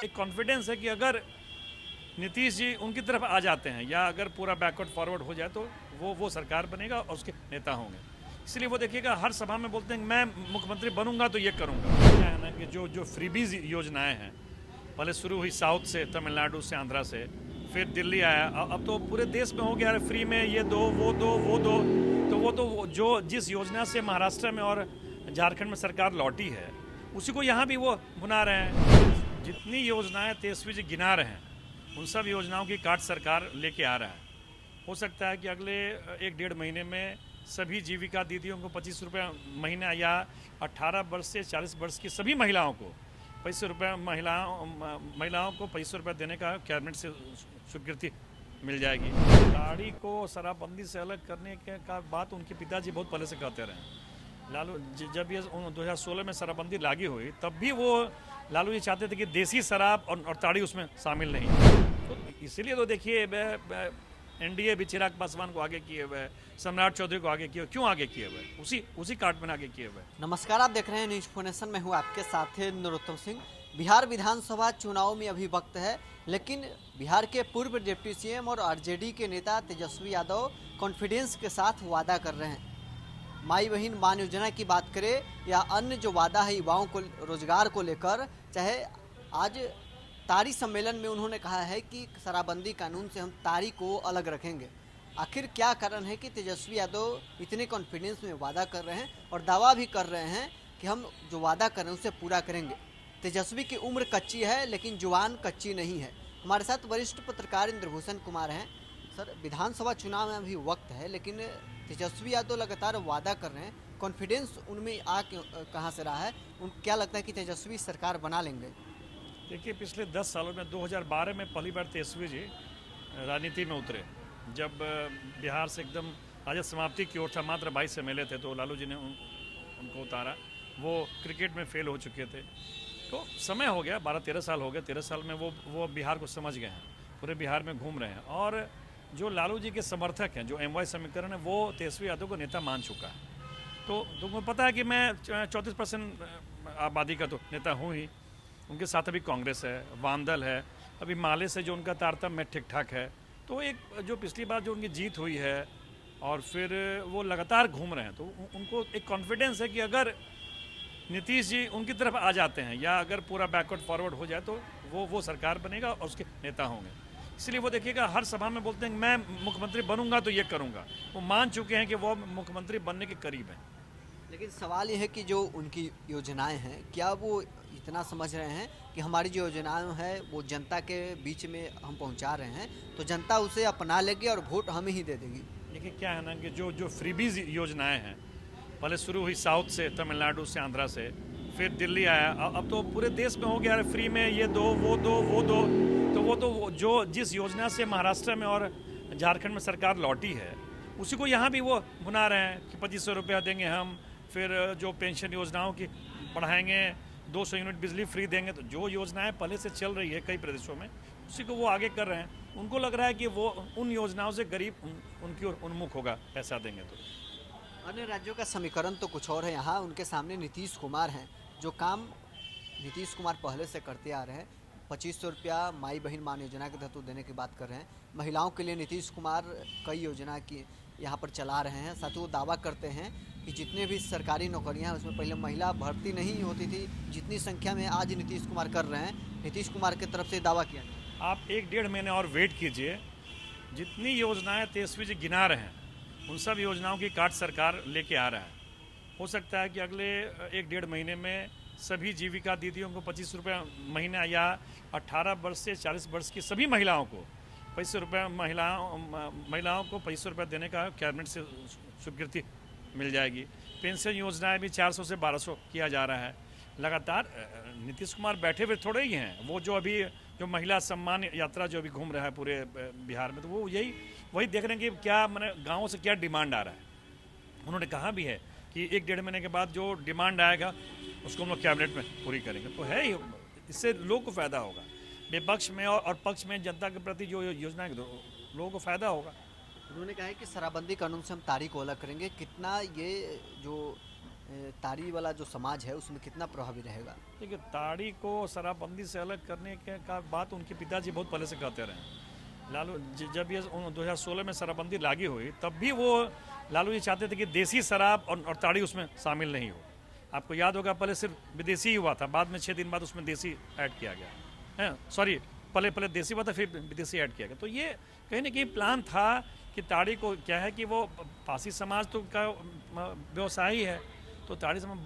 एक कॉन्फिडेंस है कि अगर नीतीश जी उनकी तरफ आ जाते हैं या अगर पूरा बैकवर्ड फॉरवर्ड हो जाए तो वो सरकार बनेगा और उसके नेता होंगे। इसलिए वो देखिएगा हर सभा में बोलते हैं कि मैं मुख्यमंत्री बनूंगा तो ये करूंगा। क्या है ना कि जो फ्रीबीज योजनाएं हैं, पहले शुरू हुई साउथ से, तमिलनाडु से, आंध्रा से, फिर दिल्ली आया, अब तो पूरे देश में हो गया फ्री में ये दो वो दो वो दो। तो वो जो जिस योजना से महाराष्ट्र में और झारखंड में सरकार लौटी है उसी को यहाँ भी वो बुना रहे हैं। जितनी योजनाएं तेजस्वी जी गिना रहे हैं उन सब योजनाओं की काट सरकार लेके आ रहा है। हो सकता है कि अगले 1-1.5 महीने में सभी जीविका दीदियों को 25 रुपये महीना या 18 वर्ष से 40 वर्ष की सभी महिलाओं को 25 रुपये महिलाओं को 25 रुपये देने का कैबिनेट से स्वीकृति मिल जाएगी। गाड़ी को शराबबंदी से अलग करने के का बात उनके पिताजी बहुत पहले से कहते रहे। लालू जब ये 2016 में शराबबंदी लागू हुई तब भी वो लालू जी चाहते थे कि देसी शराब और ताड़ी उसमें शामिल नहीं। तो इसीलिए तो देखिए एनडीए भी चिराग पासवान को आगे किए हुए, सम्राट चौधरी को आगे किए, क्यों आगे किए हुए, उसी कार्ड में आगे किए हुए। नमस्कार, आप देख रहे हैं न्यूज फोनेशन में हूँ आपके साथ नरोत्तम सिंह। बिहार विधानसभा चुनाव में अभी वक्त है, लेकिन बिहार के पूर्व डिप्टी सीएम और आरजेडी के नेता तेजस्वी यादव कॉन्फिडेंस के साथ वादा कर रहे हैं। माई बहन मान योजना की बात करें या अन्य जो वादा है युवाओं को रोजगार को लेकर, चाहे आज तारी सम्मेलन में उन्होंने कहा है कि शराबबंदी कानून से हम तारी को अलग रखेंगे। आखिर क्या कारण है कि तेजस्वी यादव इतने कॉन्फिडेंस में वादा कर रहे हैं और दावा भी कर रहे हैं कि हम जो वादा कर रहे हैं उसे पूरा करेंगे। तेजस्वी की उम्र कच्ची है लेकिन जुबान कच्ची नहीं है। हमारे साथ वरिष्ठ पत्रकार इंद्रभूषण कुमार हैं। सर, विधानसभा चुनाव में अभी वक्त है, लेकिन तेजस्वी यादव लगातार वादा कर रहे हैं, कॉन्फिडेंस उनमें कहाँ से रहा है? क्या लगता है कि तेजस्वी सरकार बना लेंगे? देखिए, पिछले 10 सालों में 2012 में पहली बार तेजस्वी जी राजनीति में उतरे, जब बिहार से एकदम राजद समाप्ति की ओर था, मात्र 22 MLA थे, तो लालू जी ने उनको उतारा। वो क्रिकेट में फेल हो चुके थे, तो समय हो गया, 12-13 साल हो गए। 13 साल में वो बिहार को समझ गए हैं, पूरे बिहार में घूम रहे हैं। और जो लालू जी के समर्थक हैं, जो MY समीकरण है, वो तेजस्वी यादव को नेता मान चुका है। तो तुमको पता है कि मैं 34% आबादी का तो नेता हूँ ही। उनके साथ अभी कांग्रेस है, वामदल है, अभी माले से जो उनका तारतम्य ठीक ठाक है। तो एक जो पिछली बार जो उनकी जीत हुई है और फिर वो लगातार घूम रहे हैं, तो उनको एक कॉन्फिडेंस है कि अगर नीतीश जी उनकी तरफ आ जाते हैं या अगर पूरा बैकवर्ड फॉरवर्ड हो जाए तो वो सरकार बनेगा और उसके नेता होंगे। इसलिए वो देखिएगा हर सभा में बोलते हैं कि मैं मुख्यमंत्री बनूंगा तो ये करूंगा। वो मान चुके हैं कि वो मुख्यमंत्री बनने के करीब हैं। लेकिन सवाल ये है कि जो उनकी योजनाएं हैं, क्या वो इतना समझ रहे हैं कि हमारी जो योजनाएं हैं वो जनता के बीच में हम पहुंचा रहे हैं, तो जनता उसे अपना लेगी और वोट हमें ही दे देगी? देखिए, क्या है ना कि जो फ्रीबीज योजनाएं हैं, पहले शुरू हुई साउथ से, तमिलनाडु से, आंध्रा से, फिर दिल्ली आया, अब तो पूरे देश में हो गया फ्री में ये दो वो दो वो दो। तो वो जो जिस योजना से महाराष्ट्र में और झारखंड में सरकार लौटी है उसी को यहाँ भी वो बुना रहे हैं कि 2500 रुपया देंगे हम, फिर जो पेंशन योजनाओं की बढ़ाएंगे, 200 यूनिट बिजली फ्री देंगे। तो जो योजनाएं पहले से चल रही है कई प्रदेशों में, उसी को वो आगे कर रहे हैं। उनको लग रहा है कि वो उन योजनाओं से गरीब उनकी ओर उन्मुख होगा पैसा देंगे तो। अन्य राज्यों का समीकरण तो कुछ और है। यहाँ उनके सामने नीतीश कुमार हैं, जो काम नीतीश कुमार पहले से करते आ रहे हैं। 2500 रुपया माई बहन मान योजना के तहत देने की बात कर रहे हैं। महिलाओं के लिए नीतीश कुमार कई योजना की यहाँ पर चला रहे हैं। साथ ही वो दावा करते हैं कि जितने भी सरकारी नौकरियां हैं उसमें पहले महिला भर्ती नहीं होती थी, जितनी संख्या में आज नीतीश कुमार कर रहे हैं। नीतीश कुमार की तरफ से दावा किया। आप 1-1.5 महीने और वेट कीजिए, जितनी योजनाएं तेजस्वी जी गिना रहे हैं उन सब योजनाओं की काट सरकार लेके आ रहा है। हो सकता है कि अगले 1-1.5 महीने में सभी जीविका दीदियों को 25 रुपये महीना या 18 वर्ष से 40 वर्ष की सभी महिलाओं को 25 रुपये महिलाओं को 25 रुपये देने का कैबिनेट से स्वीकृति मिल जाएगी। पेंशन योजनाएं भी 400 से 1200 किया जा रहा है। लगातार नीतीश कुमार बैठे हुए थोड़े ही हैं, वो जो अभी जो महिला सम्मान यात्रा जो अभी घूम रहा है पूरे बिहार में, तो वो वही देख रहे हैं कि क्या मैंने गाँवों से क्या डिमांड आ रहा है। उन्होंने कहा भी है कि 1-1.5 महीने के बाद जो डिमांड आएगा उसको हम लोग कैबिनेट में पूरी करेंगे। तो है ही, इससे लोगों को फ़ायदा होगा। विपक्ष में और पक्ष में जनता के प्रति जो योजना है लोगों को फ़ायदा होगा। उन्होंने कहा है कि शराबबंदी कानून से हम तारीख को अलग करेंगे। कितना ये जो ताड़ी वाला जो समाज है उसमें कितना प्रभावी रहेगा? देखिए, ताड़ी को शराबबंदी से अलग करने के का बात उनके पिताजी बहुत पहले से कहते रहे हैं। लालू जब ये 2016 में शराबबंदी लागू हुई तब भी वो लालू जी चाहते थे कि देसी शराब और ताड़ी उसमें शामिल नहीं हो। आपको याद होगा, पहले सिर्फ विदेशी ही हुआ था, बाद में 6 दिन बाद उसमें देसी ऐड किया गया है। सॉरी, पहले देसी हुआ था, फिर विदेशी ऐड किया गया। तो ये कहीं ना कहीं प्लान था कि ताड़ी को क्या है कि वो पासी समाज तो का व्यवसाय ही है, तो ताड़ी समाज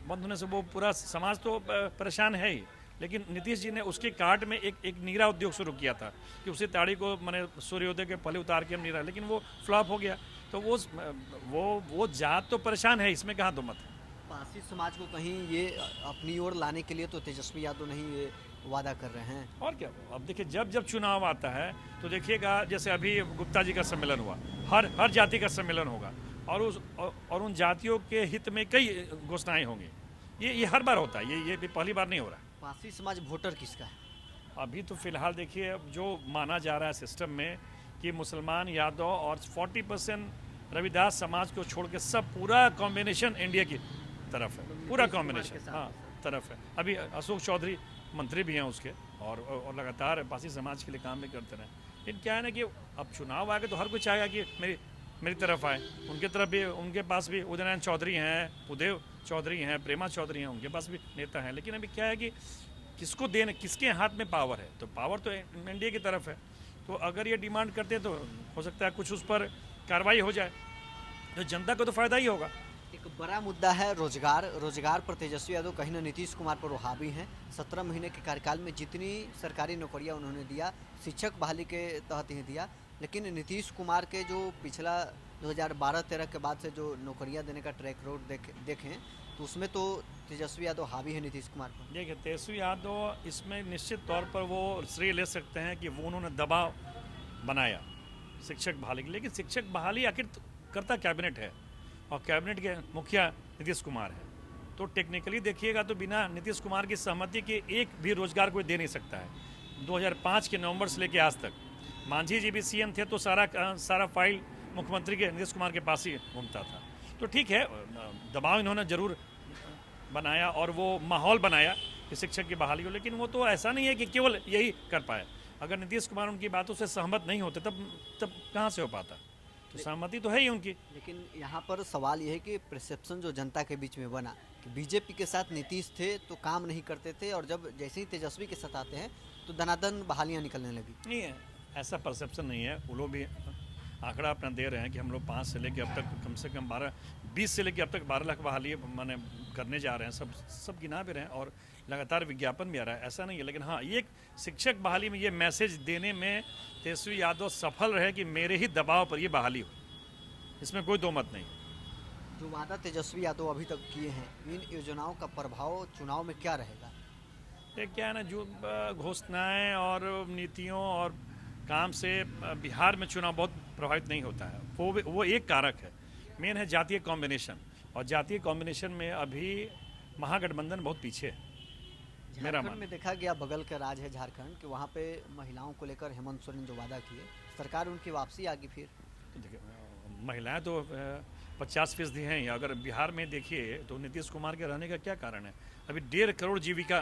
बंद होने से वो पूरा समाज तो परेशान है ही। लेकिन नीतीश जी ने उसके कार्ट में एक नीरा उद्योग शुरू किया था कि उसी ताड़ी को मैंने सूर्योदय के पहले उतार के हम नीरा, लेकिन वो फ्लॉप हो गया। तो वो जात तो परेशान है, इसमें कहाँ दो मत है। पारसी समाज को कहीं ये अपनी ओर लाने के लिए तो तेजस्वी यादव नहीं ये वादा कर रहे हैं। और क्या, अब देखिए जब जब चुनाव आता है तो देखिएगा, जैसे अभी गुप्ता जी का सम्मेलन हुआ, हर जाति का सम्मेलन होगा और उन जातियों के हित में कई घोषणाएं होंगी। ये हर बार होता है, ये भी पहली बार नहीं हो रहा है। पारसी समाज वोटर किसका है? अभी तो फिलहाल देखिए, जो माना जा रहा है सिस्टम में कि मुसलमान, यादव और 40% रविदास समाज को छोड़ के सब पूरा कॉम्बिनेशन इंडिया की तरफ है, पूरा कॉम्बिनेशन हाँ तरफ है। अभी अशोक चौधरी मंत्री भी हैं उसके, और लगातार पासी समाज के लिए काम भी करते रहे। लेकिन क्या है ना कि अब चुनाव आएगा तो हर कोई चाहेगा कि मेरी तरफ आए। उनके तरफ भी, उनके पास भी उदयनारायण चौधरी हैं, उदय चौधरी हैं, प्रेमा चौधरी हैं, उनके पास भी नेता हैं। लेकिन अभी क्या है कि किसको देने, किसके हाथ में पावर है, तो पावर तो एनडीए की तरफ है। तो अगर ये डिमांड करते हैं तो हो सकता है कुछ उस पर कार्रवाई हो जाए, तो जनता को तो फायदा ही होगा। एक बड़ा मुद्दा है रोजगार पर तेजस्वी यादव कहीं ना नीतीश कुमार पर हावी हैं। 17 महीने के कार्यकाल में जितनी सरकारी नौकरियां उन्होंने दिया, शिक्षक बहाली के तहत ही दिया, लेकिन नीतीश कुमार के जो पिछला 2012-13 के बाद से जो नौकरियां देने का ट्रैक रोड देखें तो उसमें तो तेजस्वी यादव हावी है नीतीश कुमार पर। देखिए, तेजस्वी यादव इसमें निश्चित तौर पर वो श्रेय ले सकते हैं कि वो उन्होंने दबाव बनाया शिक्षक बहाली के लिए। लेकिन शिक्षक बहाली आखिर करता कैबिनेट है, और कैबिनेट के मुखिया नीतीश कुमार है। तो टेक्निकली देखिएगा तो बिना नीतीश कुमार की सहमति के एक भी रोजगार कोई दे नहीं सकता है। 2005 के नवंबर से लेकर आज तक मांझी जी भी सीएम थे तो सारा फाइल मुख्यमंत्री के नीतीश कुमार के पास ही घूमता था। तो ठीक है, दबाव इन्होंने जरूर बनाया और वो माहौल बनाया कि शिक्षक की बहाली हो, लेकिन वो तो ऐसा नहीं है कि केवल यही कर पाए। अगर नीतीश कुमार उनकी बातों से सहमत नहीं होते तब कहाँ से हो पाता। तो सहमति तो है ही उनकी। लेकिन यहाँ पर सवाल यह है कि परसेप्शन जो जनता के बीच में बना कि बीजेपी के साथ नीतीश थे तो काम नहीं करते थे, और जब जैसे ही तेजस्वी के साथ आते हैं तो दनादन बहालियाँ निकलने लगी। नहीं है, ऐसा परसेप्शन नहीं है। वो लोग भी आंकड़ा अपना दे रहे हैं कि हम लोग 5 से लेकर अब तक कम से कम 20 से लेकर अब तक 12 लाख बहाली माने करने जा रहे हैं। सब गिना भी रहे हैं और लगातार विज्ञापन भी आ रहा है, ऐसा नहीं है। लेकिन हाँ, ये शिक्षक बहाली में ये मैसेज देने में तेजस्वी यादव सफल रहे कि मेरे ही दबाव पर ये बहाली हो, इसमें कोई दो मत नहीं। जो वादा तेजस्वी यादव अभी तक किए हैं, इन योजनाओं का प्रभाव चुनाव में क्या रहेगा? ये क्या है ना, जो घोषणाएं और नीतियों और काम से बिहार में चुनाव बहुत प्रभावित नहीं होता है। वो एक कारक है, मेन है जातीय कॉम्बिनेशन, और जातीय कॉम्बिनेशन में अभी महागठबंधन बहुत पीछे है। मेरा झारखंड में देखा गया, बगल का राज है झारखंड, कि वहाँ पे महिलाओं को लेकर हेमंत सोरेन जो वादा किए, सरकार उनकी वापसी आ गई। फिर तो देखिए, महिलाएं तो 50% हैं ही। अगर बिहार में देखिए तो नीतीश कुमार के रहने का क्या कारण है? अभी 1.5 करोड़ जीविका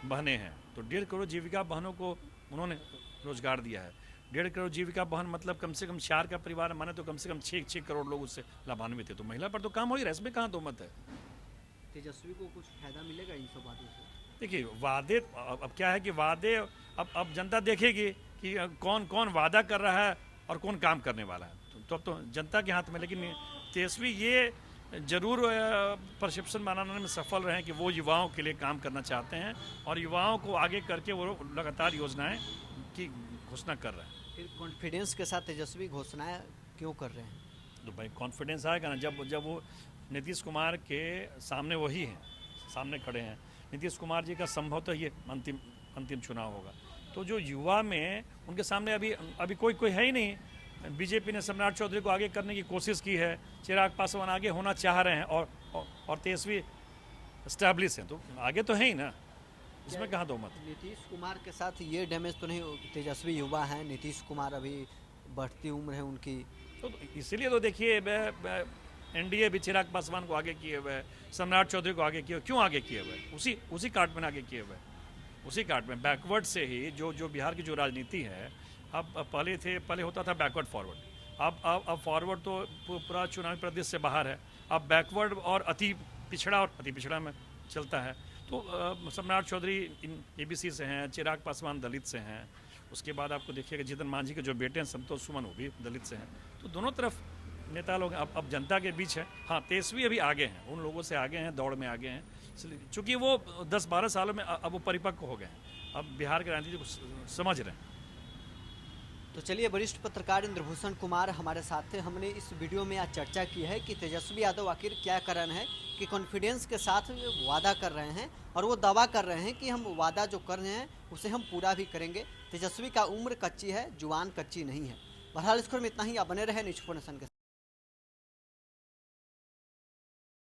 बहनें हैं, तो 1.5 करोड़ जीविका बहनों को उन्होंने रोजगार दिया है। 1.5 करोड़ जीविका बहन मतलब कम से कम 4 का परिवार माने तो कम से कम 6 करोड़ लोग उससे लाभान्वित थे। तो महिला पर तो काम हो ही रहा है, इसमें कहाँ दो मत है। तेजस्वी को कुछ फायदा मिलेगा इन सब बातों से? देखिए, वादे अब क्या है कि वादे अब जनता देखेगी कि कौन कौन वादा कर रहा है और कौन काम करने वाला है, तो अब तो जनता के हाथ में। लेकिन तेजस्वी ये जरूर परसेप्शन बनाने में सफल रहे हैं कि वो युवाओं के लिए काम करना चाहते हैं, और युवाओं को आगे करके वो लगातार योजनाएं की घोषणा कर रहे हैं। फिर कॉन्फिडेंस के साथ तेजस्वी घोषणाएं क्यों कर रहे हैं? तो भाई कॉन्फिडेंस आएगा ना जब वो नीतीश कुमार के सामने वही हैं, सामने खड़े हैं। नीतीश कुमार जी का संभवतः ये अंतिम चुनाव होगा। तो जो युवा में उनके सामने अभी कोई है ही नहीं। बीजेपी ने सम्राट चौधरी को आगे करने की कोशिश की है, चिराग पासवान आगे होना चाह रहे हैं, और तेजस्वी एस्टैब्लिश हैं, तो आगे तो है ही ना, इसमें कहाँ दो मत। नीतीश कुमार के साथ ये डैमेज तो नहीं? तेजस्वी युवा हैं, नीतीश कुमार अभी बढ़ती उम्र है उनकी, तो इसीलिए तो देखिए, एनडीए भी चिराग पासवान को आगे किए हुए है, सम्राट चौधरी को आगे किए हुए, क्यों आगे किए हुए है? उसी कार्ड में आगे किए हुए है, उसी कार्ड में बैकवर्ड से ही जो बिहार की जो राजनीति है, अब पहले होता था बैकवर्ड फॉरवर्ड, अब फॉरवर्ड तो पूरा चुनावी परिदृश्य से बाहर है, अब बैकवर्ड और अति पिछड़ा में चलता है। तो सम्राट चौधरी एबीसी से हैं, चिराग पासवान दलित से हैं, उसके बाद आपको देखिएगा जीतन मांझी के जो बेटे हैं संतोष सुमन वो भी दलित से हैं। तो दोनों तरफ नेता लोग अब जनता के बीच है। हाँ, तेजस्वी अभी आगे हैं, उन लोगों से आगे हैं, दौड़ में आगे हैं, इसलिए चूँकि वो 10-12 सालों में अब वो परिपक्व हो गए हैं, अब बिहार की राजनीति को समझ रहे हैं। तो चलिए, वरिष्ठ पत्रकार इंद्रभूषण कुमार हमारे साथ थे। हमने इस वीडियो में आज चर्चा की है कि तेजस्वी यादव आखिर क्या कारण है कि कॉन्फिडेंस के साथ वादा कर रहे हैं और वो दावा कर रहे हैं कि हम वादा जो कर रहे हैं उसे हम पूरा भी करेंगे। तेजस्वी का उम्र कच्ची है, जुबान कच्ची नहीं है। बहरहाल इस खबर में इतना ही। आप बने रहे न्यूज़ 4 नेशन के।